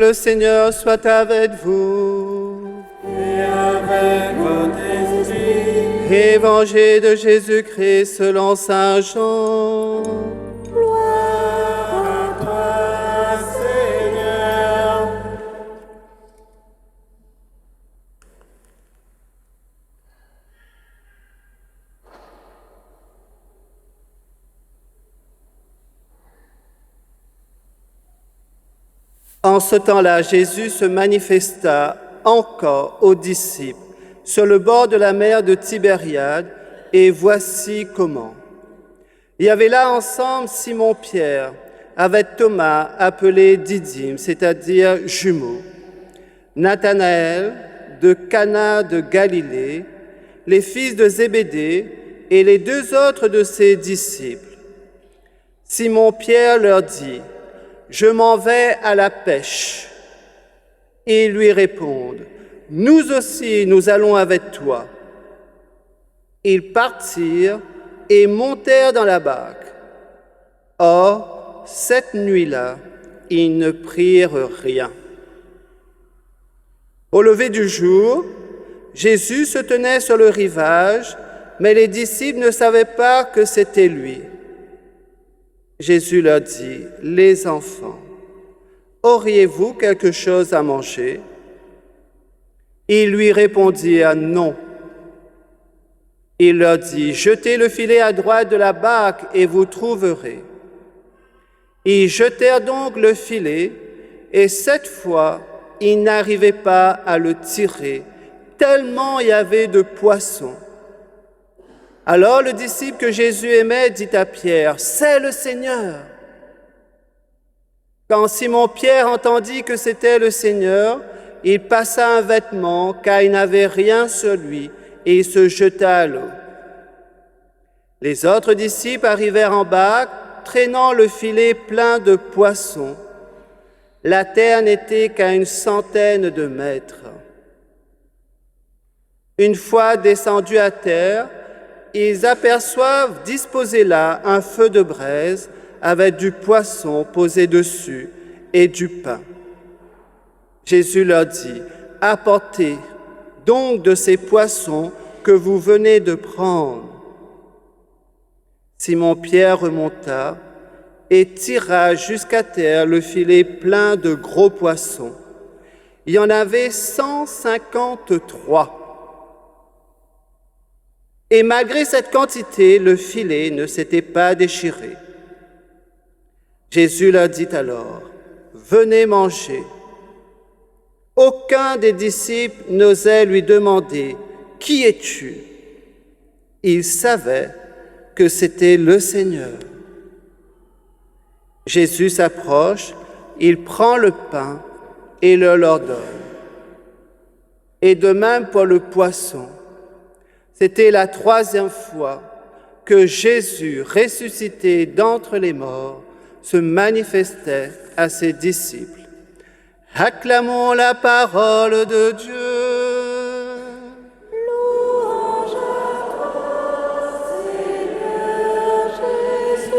Le Seigneur soit avec vous. Et avec votre esprit. Évangile de Jésus-Christ selon saint Jean. Gloire à toi, Seigneur. En ce temps-là, Jésus se manifesta encore aux disciples sur le bord de la mer de Tibériade, et voici comment. Il y avait là ensemble Simon-Pierre, avec Thomas, appelé Didyme, c'est-à-dire jumeau, Nathanaël de Cana de Galilée, les fils de Zébédée et les deux autres de ses disciples. Simon-Pierre leur dit: « Je m'en vais à la pêche. » Ils lui répondent: « Nous aussi, nous allons avec toi. » Ils partirent et montèrent dans la barque. Or, cette nuit-là, ils ne prirent rien. Au lever du jour, Jésus se tenait sur le rivage, mais les disciples ne savaient pas que c'était lui. Jésus leur dit: « Les enfants, auriez-vous quelque chose à manger ?» Ils lui répondirent: « Non. » Il leur dit: « Jetez le filet à droite de la barque et vous trouverez. » Ils jetèrent donc le filet, et cette fois, ils n'arrivaient pas à le tirer, tellement il y avait de poissons. Alors le disciple que Jésus aimait dit à Pierre: « C'est le Seigneur !» Quand Simon-Pierre entendit que c'était le Seigneur, il passa un vêtement, car il n'avait rien sur lui, et il se jeta à l'eau. Les autres disciples arrivèrent en barque, traînant le filet plein de poissons. La terre n'était qu'à 100 de mètres. Une fois descendus à terre, ils aperçoivent disposé là un feu de braise avec du poisson posé dessus et du pain. Jésus leur dit: « Apportez donc de ces poissons que vous venez de prendre. » Simon-Pierre remonta et tira jusqu'à terre le filet plein de gros poissons. Il y en avait 153. Et malgré cette quantité, le filet ne s'était pas déchiré. Jésus leur dit alors: « Venez manger. » Aucun des disciples n'osait lui demander: « Qui es-tu » Il savait que c'était le Seigneur. Jésus s'approche, il prend le pain et le leur donne. Et de même pour le poisson. C'était la 3e fois que Jésus, ressuscité d'entre les morts, se manifestait à ses disciples. Acclamons la parole de Dieu. Louange à toi, Seigneur Jésus.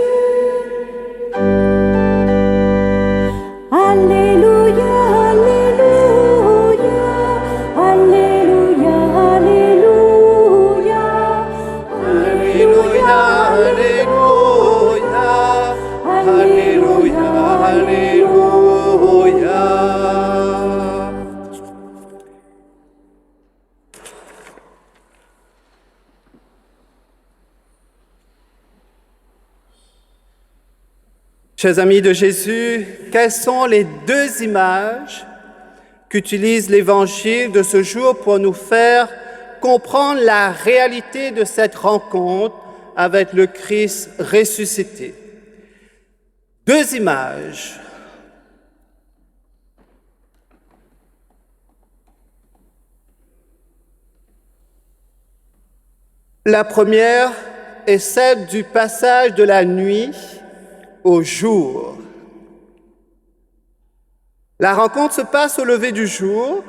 Alléluia, alléluia, alléluia, alléluia, Alléluia, alléluia, alléluia. Chers amis de Jésus, quelles sont les 2 images qu'utilise l'Évangile de ce jour pour nous faire comprendre la réalité de cette rencontre avec le Christ ressuscité? 2 images. La première est celle du passage de la nuit au jour. La rencontre se passe au lever du jour,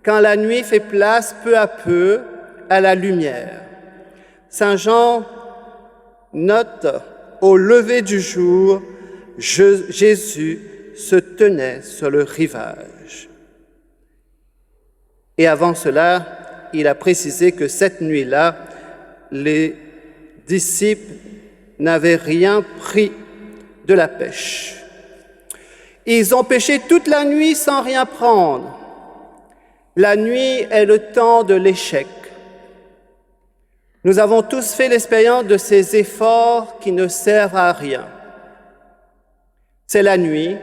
quand la nuit fait place peu à peu à la lumière. Saint Jean note: « Au lever du jour, Jésus se tenaient sur le rivage. Et avant cela, il a précisé que cette nuit-là, les disciples n'avaient rien pris de la pêche. Ils ont pêché toute la nuit sans rien prendre. La nuit est le temps de l'échec. Nous avons tous fait l'expérience de ces efforts qui ne servent à rien. C'est la nuit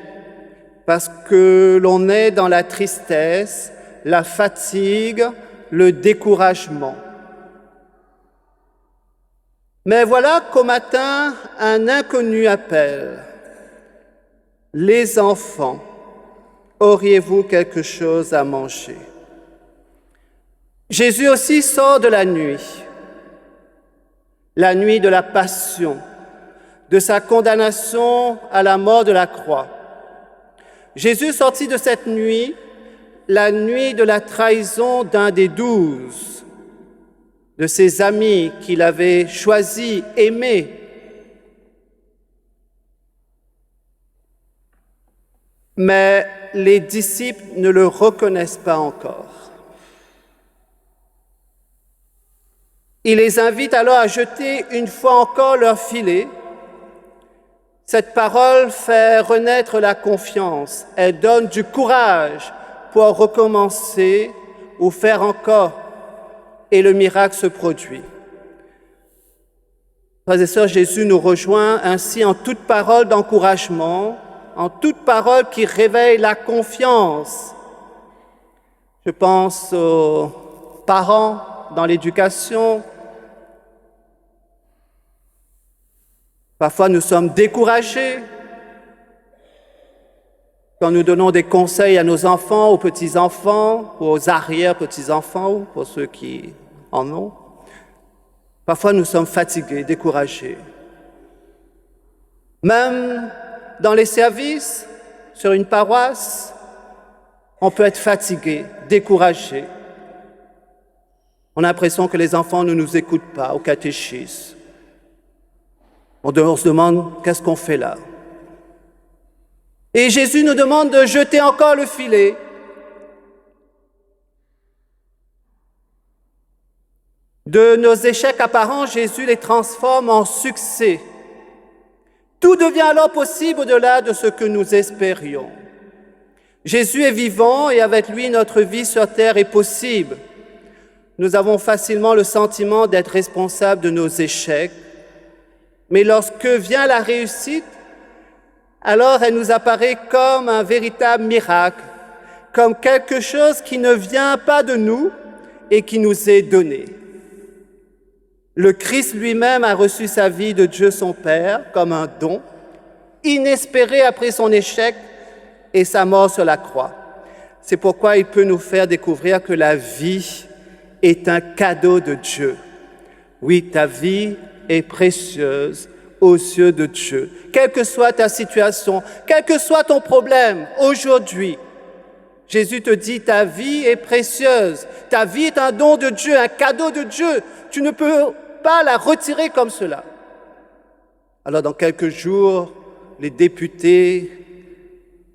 parce que l'on est dans la tristesse, la fatigue, le découragement. Mais voilà qu'au matin, un inconnu appelle. « Les enfants, auriez-vous quelque chose à manger ?» Jésus aussi sort de la nuit de la passion, de sa condamnation à la mort de la croix. Jésus sortit de cette nuit, la nuit de la trahison d'un des 12, de ses amis qu'il avait choisis, aimés. Mais les disciples ne le reconnaissent pas encore. Il les invite alors à jeter une fois encore leur filet. Cette parole fait renaître la confiance. Elle donne du courage pour recommencer ou faire encore. Et le miracle se produit. Frères et sœurs, Jésus nous rejoint ainsi en toute parole d'encouragement, en toute parole qui réveille la confiance. Je pense aux parents dans l'éducation. Parfois, nous sommes découragés quand nous donnons des conseils à nos enfants, aux petits-enfants, ou aux arrière-petits-enfants, pour ceux qui en ont. Parfois, nous sommes fatigués, découragés. Même dans les services, sur une paroisse, on peut être fatigué, découragé. On a l'impression que les enfants ne nous écoutent pas au catéchisme. On se demande, qu'est-ce qu'on fait là? Et Jésus nous demande de jeter encore le filet. De nos échecs apparents, Jésus les transforme en succès. Tout devient alors possible au-delà de ce que nous espérions. Jésus est vivant et avec lui, notre vie sur terre est possible. Nous avons facilement le sentiment d'être responsables de nos échecs. Mais lorsque vient la réussite, alors elle nous apparaît comme un véritable miracle, comme quelque chose qui ne vient pas de nous et qui nous est donné. Le Christ lui-même a reçu sa vie de Dieu son Père comme un don, inespéré après son échec et sa mort sur la croix. C'est pourquoi il peut nous faire découvrir que la vie est un cadeau de Dieu. Oui, ta vie est précieuse aux yeux de Dieu. Quelle que soit ta situation, quel que soit ton problème aujourd'hui, Jésus te dit, ta vie est précieuse, ta vie est un don de Dieu, un cadeau de Dieu. Tu ne peux pas la retirer comme cela. Alors dans quelques jours, les députés,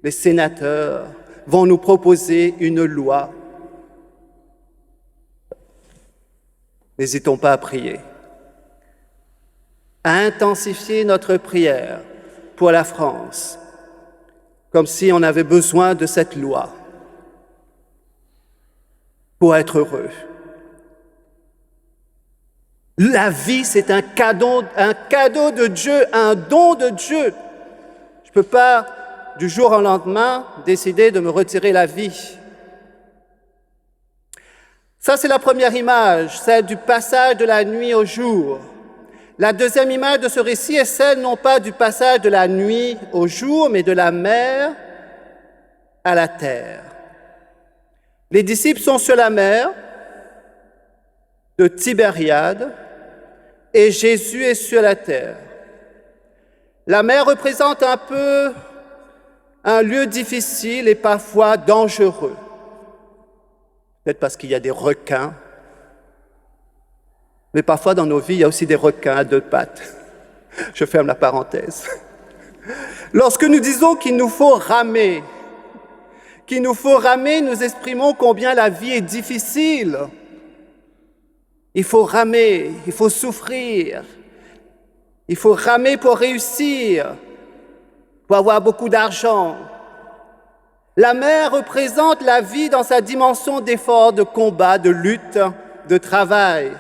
les sénateurs vont nous proposer une loi. N'hésitons pas à prier, à intensifier notre prière pour la France, comme si on avait besoin de cette loi pour être heureux. La vie, c'est un cadeau de Dieu, un don de Dieu. Je ne peux pas, du jour au lendemain, décider de me retirer la vie. Ça, c'est la première image, celle du passage de la nuit au jour. La deuxième image de ce récit est celle non pas du passage de la nuit au jour, mais de la mer à la terre. Les disciples sont sur la mer de Tibériade et Jésus est sur la terre. La mer représente un peu un lieu difficile et parfois dangereux. Peut-être parce qu'il y a des requins. Mais parfois dans nos vies, il y a aussi des requins à deux pattes. Je ferme la parenthèse. Lorsque nous disons qu'il nous faut ramer, nous exprimons combien la vie est difficile. Il faut ramer, il faut souffrir, il faut ramer pour réussir, pour avoir beaucoup d'argent. La mer représente la vie dans sa dimension d'effort, de combat, de lutte, de travail.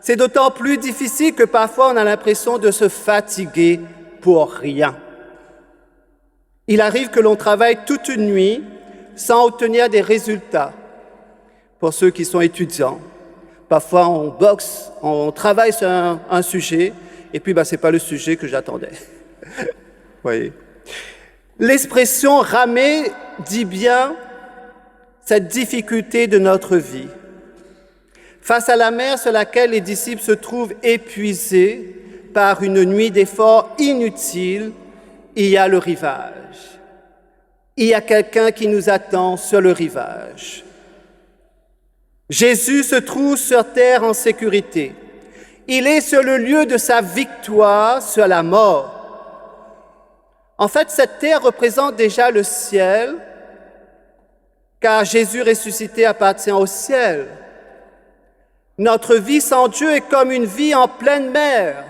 C'est d'autant plus difficile que parfois on a l'impression de se fatiguer pour rien. Il arrive que l'on travaille toute une nuit sans obtenir des résultats. Pour ceux qui sont étudiants, parfois on boxe, on travaille sur un sujet, et puis ce n'est pas le sujet que j'attendais. Voyez. L'expression « ramer » dit bien cette difficulté de notre vie. Face à la mer sur laquelle les disciples se trouvent épuisés par une nuit d'efforts inutiles, il y a le rivage. Il y a quelqu'un qui nous attend sur le rivage. Jésus se trouve sur terre en sécurité. Il est sur le lieu de sa victoire sur la mort. En fait, cette terre représente déjà le ciel, car Jésus ressuscité appartient au ciel. Notre vie sans Dieu est comme une vie en pleine mer,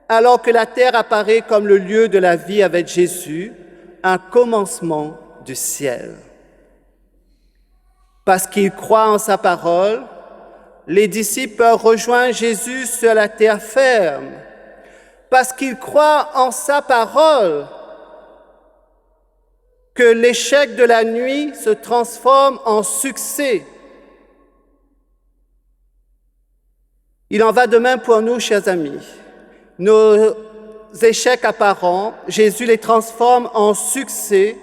alors que la terre apparaît comme le lieu de la vie avec Jésus, un commencement du ciel. Parce qu'ils croient en sa parole, les disciples peuvent rejoindre Jésus sur la terre ferme. Parce qu'ils croient en sa parole, que l'échec de la nuit se transforme en succès. Il en va de même pour nous, chers amis. Nos échecs apparents, Jésus les transforme en succès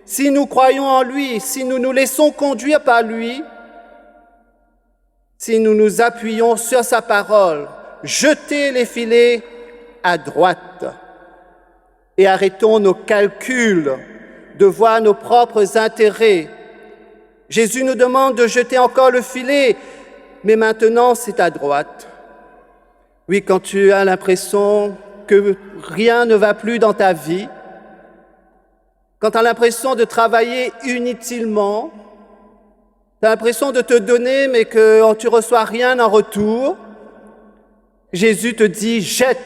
si nous croyons en lui, si nous nous laissons conduire par lui, si nous nous appuyons sur sa parole. Jetez les filets à droite et arrêtons nos calculs, de voir nos propres intérêts. Jésus nous demande de jeter encore le filet, mais maintenant c'est à droite. Oui, quand tu as l'impression que rien ne va plus dans ta vie, quand tu as l'impression de travailler inutilement, tu as l'impression de te donner mais que tu ne reçois rien en retour, Jésus te dit « jette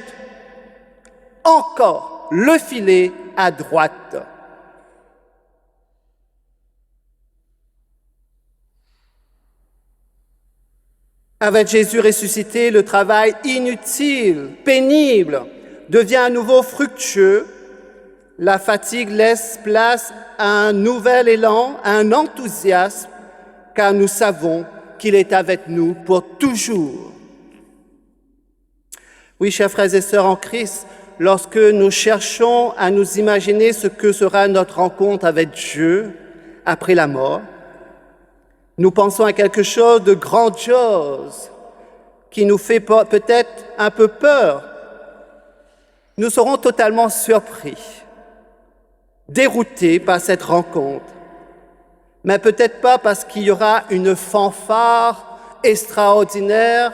encore le filet à droite ». Avec Jésus ressuscité, le travail inutile, pénible, devient à nouveau fructueux. La fatigue laisse place à un nouvel élan, à un enthousiasme, car nous savons qu'il est avec nous pour toujours. Oui, chers frères et sœurs en Christ, lorsque nous cherchons à nous imaginer ce que sera notre rencontre avec Dieu après la mort, nous pensons à quelque chose de grandiose qui nous fait peut-être un peu peur. Nous serons totalement surpris, déroutés par cette rencontre, mais peut-être pas parce qu'il y aura une fanfare extraordinaire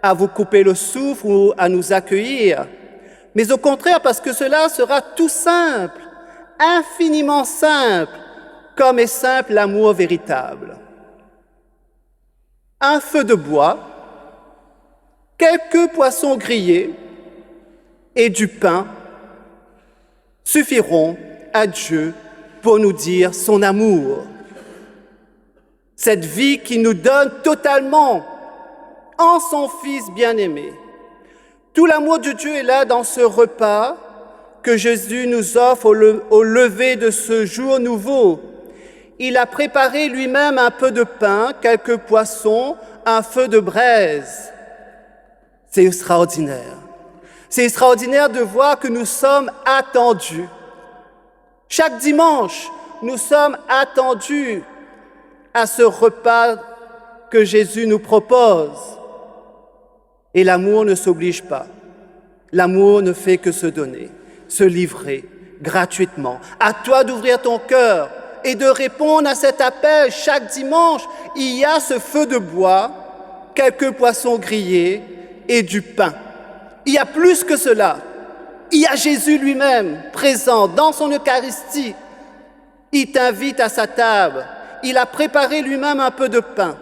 à vous couper le souffle ou à nous accueillir, mais au contraire parce que cela sera tout simple, infiniment simple, comme est simple l'amour véritable. Un feu de bois, quelques poissons grillés et du pain suffiront à Dieu pour nous dire son amour. Cette vie qu'il nous donne totalement en son Fils bien-aimé. Tout l'amour de Dieu est là dans ce repas que Jésus nous offre au lever de ce jour nouveau. Il a préparé lui-même un peu de pain, quelques poissons, un feu de braise. C'est extraordinaire. C'est extraordinaire de voir que nous sommes attendus. Chaque dimanche, nous sommes attendus à ce repas que Jésus nous propose. Et l'amour ne s'oblige pas. L'amour ne fait que se donner, se livrer gratuitement. À toi d'ouvrir ton cœur et de répondre à cet appel. Chaque dimanche, il y a ce feu de bois, quelques poissons grillés et du pain. Il y a plus que cela. il y a Jésus lui-même présent dans son Eucharistie. Il t'invite à sa table. Il a préparé lui-même un peu de pain.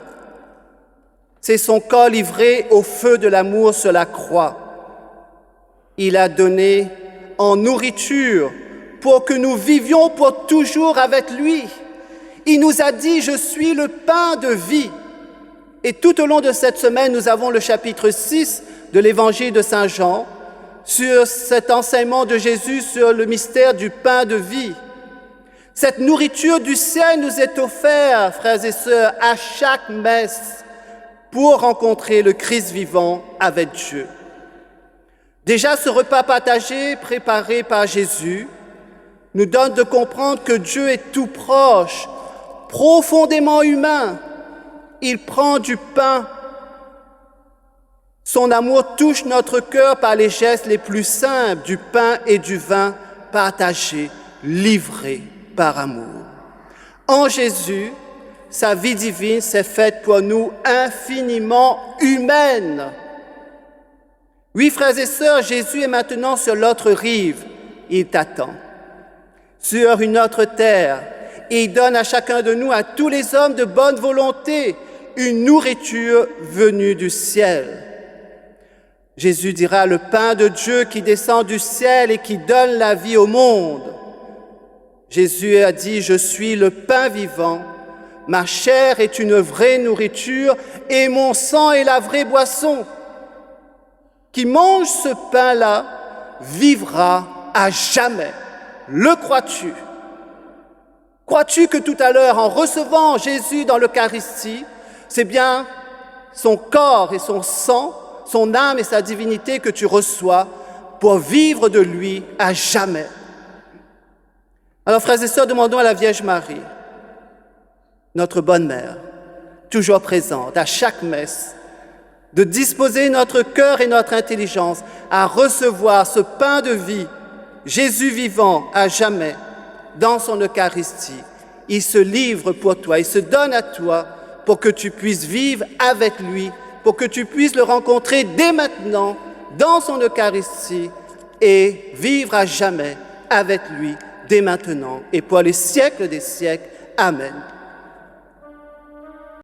C'est son corps livré au feu de l'amour sur la croix. Il a donné en nourriture pour que nous vivions pour toujours avec lui. Il nous a dit « Je suis le pain de vie ». Et tout au long de cette semaine, nous avons le chapitre 6 de l'Évangile de Saint Jean sur cet enseignement de Jésus sur le mystère du pain de vie. Cette nourriture du ciel nous est offerte, frères et sœurs, à chaque messe pour rencontrer le Christ vivant avec Dieu. Déjà, ce repas partagé, préparé par Jésus, nous donne de comprendre que Dieu est tout proche, profondément humain. Il prend du pain. Son amour touche notre cœur par les gestes les plus simples du pain et du vin partagés, livrés par amour. En Jésus, sa vie divine s'est faite pour nous infiniment humaine. Oui, frères et sœurs, Jésus est maintenant sur l'autre rive. Il t'attend. Sur une autre terre, et il donne à chacun de nous, à tous les hommes de bonne volonté, une nourriture venue du ciel. Jésus dira, le pain de Dieu qui descend du ciel et qui donne la vie au monde. Jésus a dit, je suis le pain vivant, ma chair est une vraie nourriture et mon sang est la vraie boisson. Qui mange ce pain-là vivra à jamais. Le crois-tu? Crois-tu que tout à l'heure, en recevant Jésus dans l'Eucharistie, c'est bien son corps et son sang, son âme et sa divinité que tu reçois pour vivre de lui à jamais? Alors, frères et sœurs, demandons à la Vierge Marie, notre bonne mère, toujours présente à chaque messe, de disposer notre cœur et notre intelligence à recevoir ce pain de vie, Jésus vivant à jamais, dans son Eucharistie. Il se livre pour toi, il se donne à toi pour que tu puisses vivre avec lui, pour que tu puisses le rencontrer dès maintenant dans son Eucharistie et vivre à jamais avec lui dès maintenant et pour les siècles des siècles. Amen.